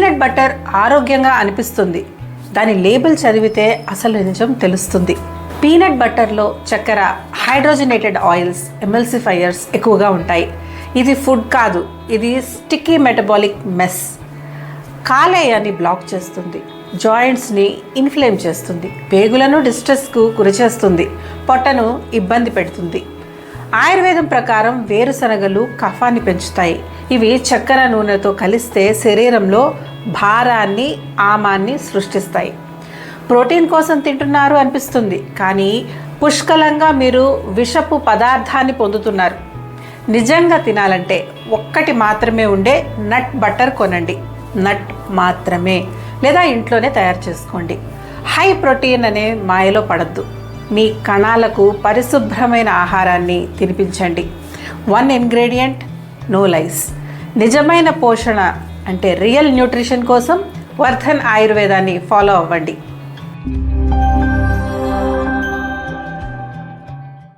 Peanut butter ఆరోగ్యంగా అనిపిస్తుంది, దాని లేబుల్ చదివితే అసలు నిజం తెలుస్తుంది. పీనట్ బటర్లో చక్కెర, హైడ్రోజనేటెడ్ ఆయిల్స్, ఎమల్సిఫైయర్స్ ఎక్కువగా ఉంటాయి. ఇది ఫుడ్ కాదు, ఇది స్టిక్కీ మెటబాలిక్ మెస్. కాలేయాన్ని బ్లాక్ చేస్తుంది, జాయింట్స్ని ఇన్ఫ్లేమ్ చేస్తుంది, పేగులను డిస్ట్రెస్కు గురిచేస్తుంది, పొట్టను ఇబ్బంది పెడుతుంది. ఆయుర్వేదం ప్రకారం వేరుశనగలు కఫాన్ని పెంచుతాయి. ఇవి చక్కెర నూనెతో కలిస్తే శరీరంలో భారాన్ని, ఆమాన్ని సృష్టిస్తాయి. ప్రోటీన్ కోసం తింటున్నారు అనిపిస్తుంది, కానీ పుష్కలంగా మీరు విషపు పదార్థాన్ని పొందుతున్నారు. నిజంగా తినాలంటే ఒక్కటి మాత్రమే ఉండే నట్ బటర్ కొనండి. నట్ మాత్రమే, లేదా ఇంట్లోనే తయారు చేసుకోండి. హై ప్రోటీన్ అనే మాయలో పడద్దు. మీ కణాలకు పరిశుభ్రమైన ఆహారాన్ని తినిపించండి. 1 ఇంగ్రీడియంట్, నో లైస్. నిజమైన పోషణ అంటే రియల్ న్యూట్రిషన్ కోసం వర్ధన్ ఆయుర్వేదాన్ని ఫాలో అవ్వండి.